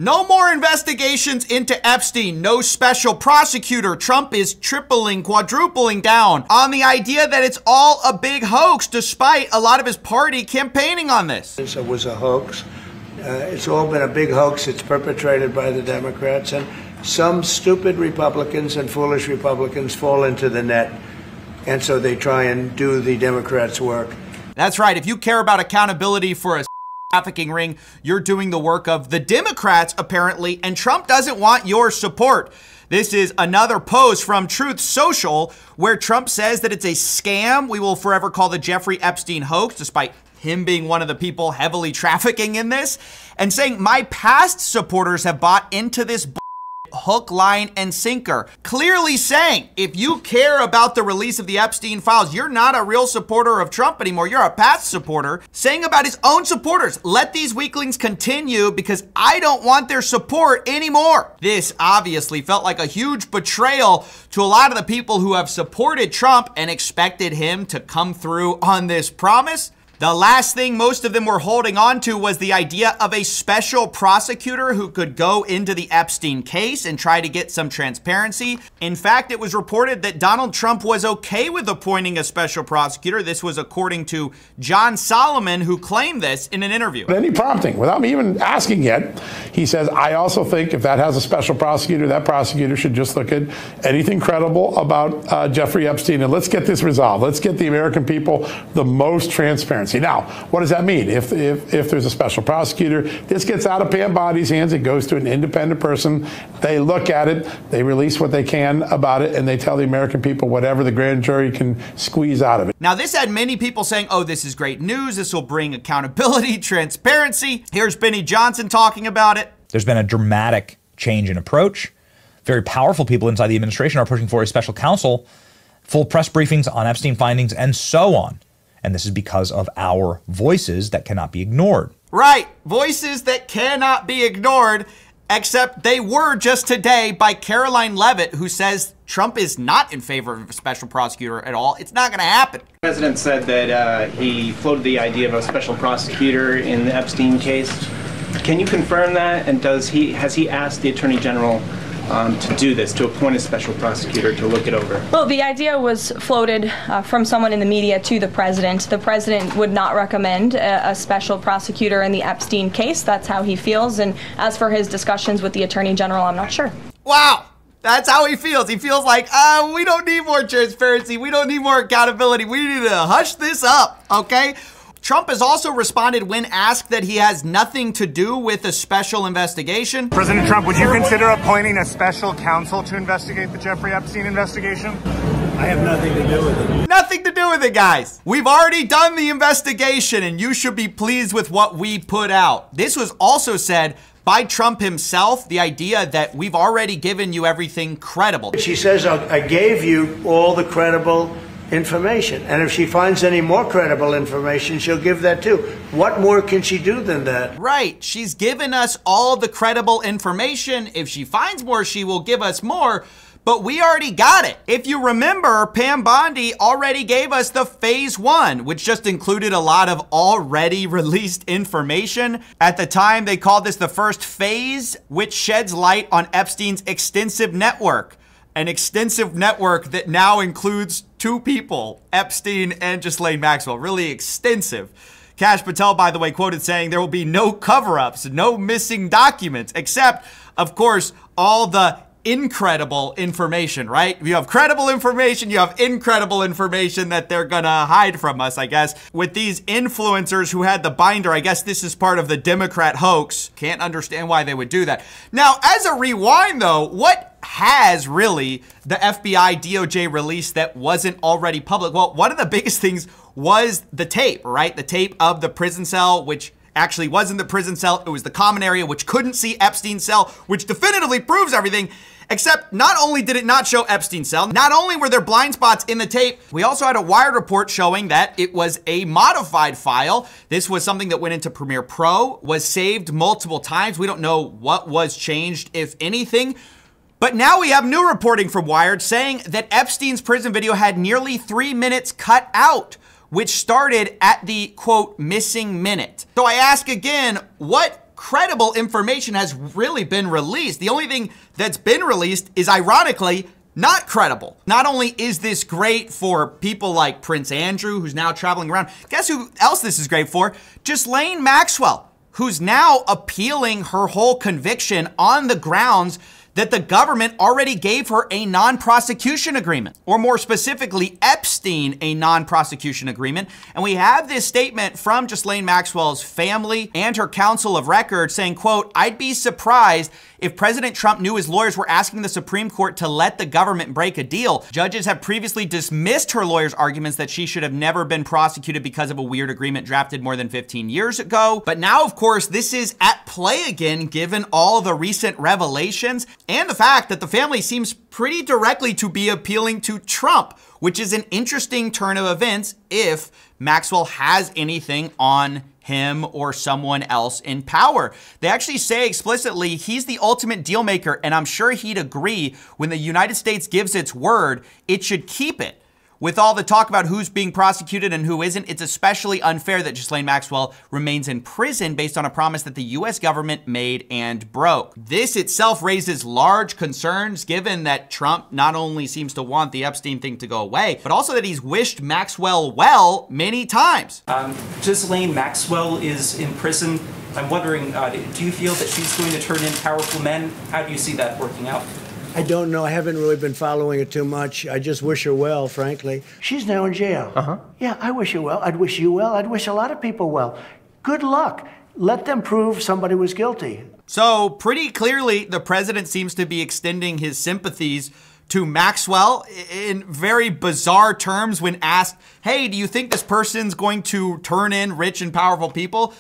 No more investigations into Epstein. No special prosecutor. Trump is tripling, quadrupling down on the idea that it's all a big hoax, despite a lot of his party campaigning on this. It was a hoax. It's all been a big hoax. It's perpetrated by the Democrats, and some stupid Republicans and foolish Republicans fall into the net, and so they try and do the Democrats' work. That's right. If you care about accountability for a trafficking ring, you're doing the work of the Democrats, apparently, and Trump doesn't want your support. This is another post from Truth Social where Trump says that it's a scam. We will forever call the Jeffrey Epstein hoax, despite him being one of the people heavily trafficking in this, and saying my past supporters have bought into this hook, line, and sinker. Clearly saying, if you care about the release of the Epstein files, you're not a real supporter of Trump anymore. You're a past supporter. Saying about his own supporters, let these weaklings continue because I don't want their support anymore. This obviously felt like a huge betrayal to a lot of the people who have supported Trump and expected him to come through on this promise. The last thing most of them were holding on to was the idea of a special prosecutor who could go into the Epstein case and try to get some transparency. In fact, it was reported that Donald Trump was okay with appointing a special prosecutor. This was according to John Solomon, who claimed this in an interview. Any prompting, without me even asking yet, he says, I also think if that has a special prosecutor, that prosecutor should just look at anything credible about Jeffrey Epstein, and let's get this resolved. Let's get the American people the most transparency. Now, what does that mean? If there's a special prosecutor, this gets out of Pam Bondi's hands. It goes to an independent person. They look at it. They release what they can about it, and they tell the American people whatever the grand jury can squeeze out of it. Now, this had many people saying, oh, this is great news. This will bring accountability, transparency. Here's Benny Johnson talking about it. There's been a dramatic change in approach. Very powerful people inside the administration are pushing for a special counsel, full press briefings on Epstein findings, and so on. And this is because of our voices that cannot be ignored. Right. Voices that cannot be ignored, except they were just today by Caroline Leavitt, who says Trump is not in favor of a special prosecutor at all. It's not going to happen. The president said that he floated the idea of a special prosecutor in the Epstein case. Can you confirm that? And has he asked the Attorney General to do this, to appoint a special prosecutor to look it over? Well, the idea was floated from someone in the media to the president. The president would not recommend a special prosecutor in the Epstein case. That's how he feels. And as for his discussions with the Attorney General, I'm not sure. Wow. That's how he feels. He feels like, we don't need more transparency. We don't need more accountability. We need to hush this up, okay? Trump has also responded when asked that he has nothing to do with a special investigation. President Trump, would you consider appointing a special counsel to investigate the Jeffrey Epstein investigation? I have nothing to do with it. Nothing to do with it, guys. We've already done the investigation, and you should be pleased with what we put out. This was also said by Trump himself, the idea that we've already given you everything credible. She says, I gave you all the credible information, and if she finds any more credible information, she'll give that too. What more can she do than that? Right. She's given us all the credible information. If she finds more, she will give us more, but we already got it. If you remember, Pam Bondi already gave us the phase 1, which just included a lot of already released information. At the time, they called this the first phase, which sheds light on Epstein's extensive network. An extensive network that now includes 2 people, Epstein and Ghislaine Maxwell. Really extensive. Kash Patel, by the way, quoted saying there will be no cover-ups, no missing documents, except, of course, all the incredible information, right? If you have credible information, you have incredible information that they're gonna hide from us, I guess. With these influencers who had the binder, I guess this is part of the Democrat hoax. Can't understand why they would do that. Now, as a rewind though, what has really the FBI DOJ released that wasn't already public? Well, one of the biggest things was the tape, right? The tape of the prison cell, which actually wasn't the prison cell. It was the common area, which couldn't see Epstein's cell, which definitively proves everything. Except not only did it not show Epstein's cell, not only were there blind spots in the tape, we also had a Wired report showing that it was a modified file. This was something that went into Premiere Pro, was saved multiple times. We don't know what was changed, if anything. But now we have new reporting from Wired saying that Epstein's prison video had nearly 3 minutes cut out, which started at the, quote, missing minute. So I ask again, what credible information has really been released. The only thing that's been released is, ironically, not credible. Not only is this great for people like Prince Andrew, who's now traveling around, guess who else this is great for? Ghislaine Maxwell, who's now appealing her whole conviction on the grounds that the government already gave her a non-prosecution agreement, or more specifically, Epstein a non-prosecution agreement. And we have this statement from Ghislaine Maxwell's family and her counsel of record saying, quote, "I'd be surprised if President Trump knew his lawyers were asking the Supreme Court to let the government break a deal. Judges have previously dismissed her lawyers' arguments that she should have never been prosecuted because of a weird agreement drafted more than 15 years ago. But now, of course, this is at play again, given all the recent revelations and the fact that the family seems pretty directly to be appealing to Trump, which is an interesting turn of events if Maxwell has anything on him or someone else in power. They actually say explicitly he's the ultimate deal maker, and I'm sure he'd agree when the United States gives its word, it should keep it. With all the talk about who's being prosecuted and who isn't, it's especially unfair that Ghislaine Maxwell remains in prison based on a promise that the US government made and broke. This itself raises large concerns given that Trump not only seems to want the Epstein thing to go away, but also that he's wished Maxwell well many times. Ghislaine Maxwell is in prison. I'm wondering, do you feel that she's going to turn in powerful men? How do you see that working out? I don't know. I haven't really been following it too much. I just wish her well, frankly. She's now in jail. Yeah, I wish her well. I'd wish you well. I'd wish a lot of people well. Good luck. Let them prove somebody was guilty. So pretty clearly, the president seems to be extending his sympathies to Maxwell in very bizarre terms when asked, hey, do you think this person's going to turn in rich and powerful people?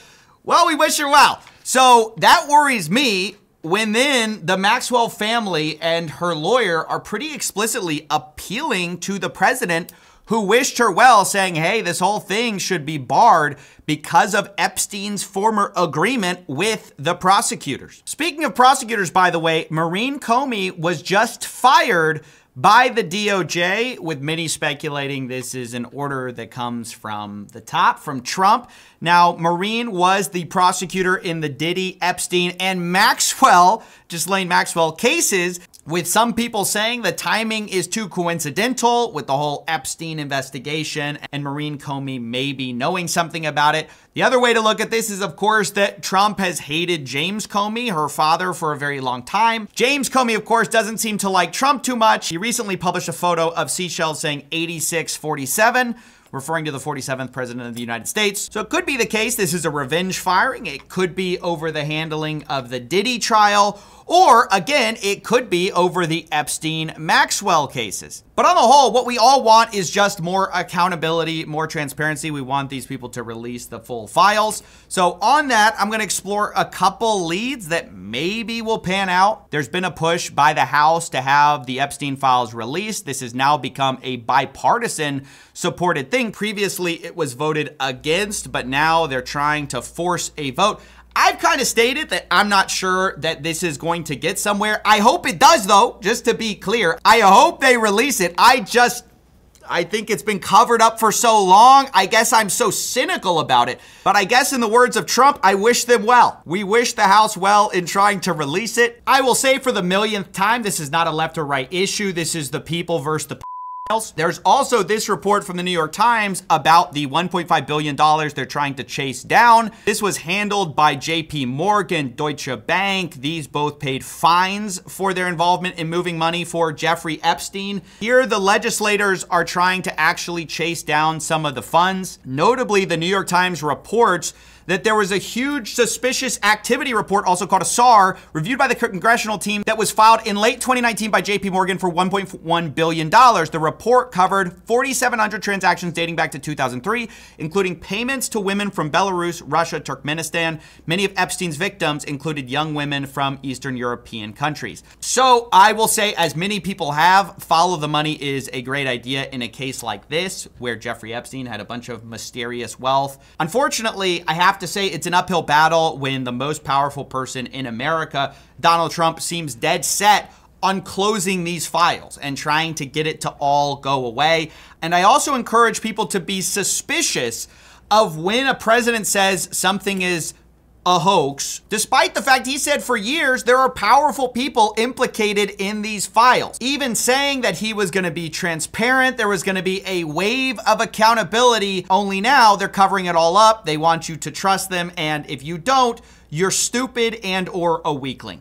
Well, we wish her well. So that worries me. When then the Maxwell family and her lawyer are pretty explicitly appealing to the president, who wished her well, saying, hey, this whole thing should be barred because of Epstein's former agreement with the prosecutors. Speaking of prosecutors, by the way, Maureen Comey was just fired by the DOJ, with many speculating this is an order that comes from the top, from Trump. Now, Maureen was the prosecutor in the Diddy, Epstein, and Maxwell, Ghislaine Maxwell cases, with some people saying the timing is too coincidental with the whole Epstein investigation and Maureen Comey maybe knowing something about it. The other way to look at this is, of course, that Trump has hated James Comey, her father, for a very long time. James Comey, of course, doesn't seem to like Trump too much. He recently published a photo of Seychelles saying 8647. Referring to the 47th president of the United States. So it could be the case this is a revenge firing. It could be over the handling of the Diddy trial. Or, again, it could be over the Epstein-Maxwell cases. But on the whole, what we all want is just more accountability, more transparency. We want these people to release the full files. So on that, I'm going to explore a couple leads that maybe will pan out. There's been a push by the House to have the Epstein files released. This has now become a bipartisan supported thing. Previously, it was voted against, but now they're trying to force a vote. I've kind of stated that I'm not sure that this is going to get somewhere. I hope it does, though, just to be clear. I hope they release it. I think it's been covered up for so long. I guess I'm so cynical about it. But I guess in the words of Trump, I wish them well. We wish the House well in trying to release it. I will say for the millionth time, this is not a left or right issue. This is the people versus the There's also this report from the New York Times about the $1.5 billion they're trying to chase down. This was handled by JP Morgan, Deutsche Bank. These both paid fines for their involvement in moving money for Jeffrey Epstein. Here, the legislators are trying to actually chase down some of the funds. Notably, the New York Times reports that there was a huge suspicious activity report, also called a SAR, reviewed by the congressional team that was filed in late 2019 by JP Morgan for $1.1 billion. The report covered 4,700 transactions dating back to 2003, including payments to women from Belarus, Russia, Turkmenistan. Many of Epstein's victims included young women from Eastern European countries. So I will say, as many people have, follow the money is a great idea in a case like this, where Jeffrey Epstein had a bunch of mysterious wealth. Unfortunately, I have to say it's an uphill battle when the most powerful person in America, Donald Trump, seems dead set on closing these files and trying to get it to all go away. And I also encourage people to be suspicious of when a president says something is a hoax, despite the fact he said for years there are powerful people implicated in these files, even saying that he was going to be transparent, there was going to be a wave of accountability, only now they're covering it all up. They want you to trust them, and if you don't, you're stupid and or a weakling.